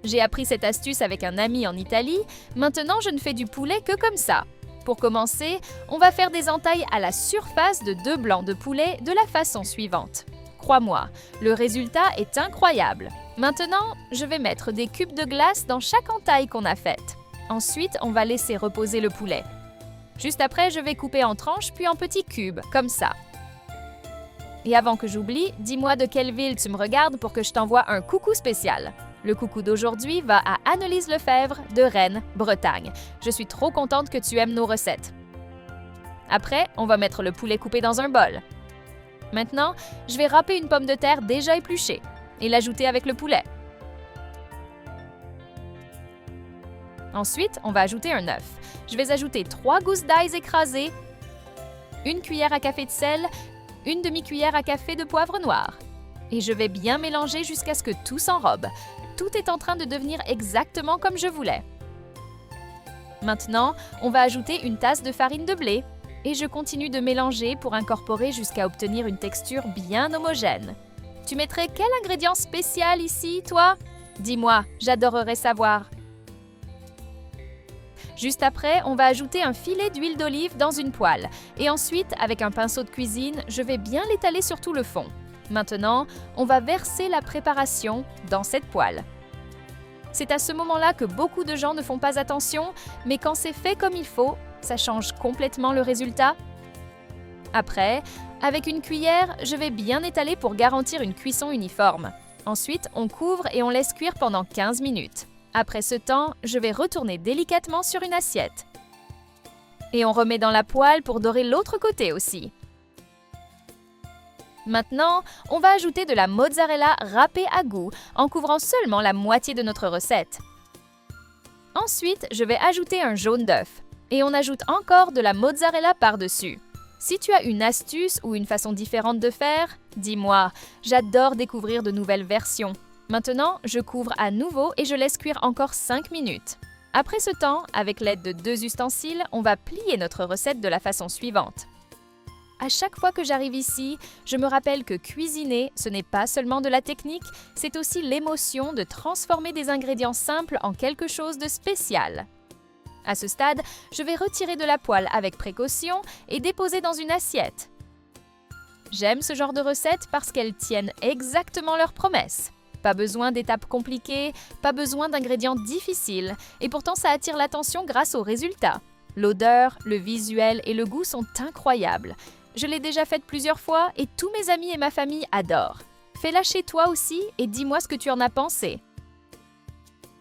J'ai appris cette astuce avec un ami en Italie, maintenant je ne fais du poulet que comme ça. Pour commencer, on va faire des entailles à la surface de 2 blancs de poulet de la façon suivante. Crois-moi, le résultat est incroyable. Maintenant, je vais mettre des cubes de glace dans chaque entaille qu'on a faite. Ensuite, on va laisser reposer le poulet. Juste après, je vais couper en tranches puis en petits cubes, comme ça. Et avant que j'oublie, dis-moi de quelle ville tu me regardes pour que je t'envoie un coucou spécial. Le coucou d'aujourd'hui va à Annelise Lefebvre de Rennes, Bretagne. Je suis trop contente que tu aimes nos recettes. Après, on va mettre le poulet coupé dans un bol. Maintenant, je vais râper une pomme de terre déjà épluchée et l'ajouter avec le poulet. Ensuite, on va ajouter un œuf. Je vais ajouter 3 gousses d'ail écrasées, 1 cuillère à café de sel, 1 demi-cuillère à café de poivre noir. Et je vais bien mélanger jusqu'à ce que tout s'enrobe. Tout est en train de devenir exactement comme je voulais. Maintenant, on va ajouter une tasse de farine de blé. Et je continue de mélanger pour incorporer jusqu'à obtenir une texture bien homogène. Tu mettrais quel ingrédient spécial ici, toi? Dis-moi, j'adorerais savoir. Juste après, on va ajouter un filet d'huile d'olive dans une poêle. Et ensuite, avec un pinceau de cuisine, je vais bien l'étaler sur tout le fond. Maintenant, on va verser la préparation dans cette poêle. C'est à ce moment-là que beaucoup de gens ne font pas attention, mais quand c'est fait comme il faut, ça change complètement le résultat. Après, avec une cuillère, je vais bien étaler pour garantir une cuisson uniforme. Ensuite, on couvre et on laisse cuire pendant 15 minutes. Après ce temps, je vais retourner délicatement sur une assiette. Et on remet dans la poêle pour dorer l'autre côté aussi. Maintenant, on va ajouter de la mozzarella râpée à goût en couvrant seulement la moitié de notre recette. Ensuite, je vais ajouter un jaune d'œuf. Et on ajoute encore de la mozzarella par-dessus. Si tu as une astuce ou une façon différente de faire, dis-moi, j'adore découvrir de nouvelles versions. Maintenant, je couvre à nouveau et je laisse cuire encore 5 minutes. Après ce temps, avec l'aide de 2 ustensiles, on va plier notre recette de la façon suivante. À chaque fois que j'arrive ici, je me rappelle que cuisiner, ce n'est pas seulement de la technique, c'est aussi l'émotion de transformer des ingrédients simples en quelque chose de spécial. À ce stade, je vais retirer de la poêle avec précaution et déposer dans une assiette. J'aime ce genre de recettes parce qu'elles tiennent exactement leurs promesses. Pas besoin d'étapes compliquées, pas besoin d'ingrédients difficiles, et pourtant ça attire l'attention grâce au résultat. L'odeur, le visuel et le goût sont incroyables. Je l'ai déjà faite plusieurs fois et tous mes amis et ma famille adorent. Fais-la chez toi aussi et dis-moi ce que tu en as pensé.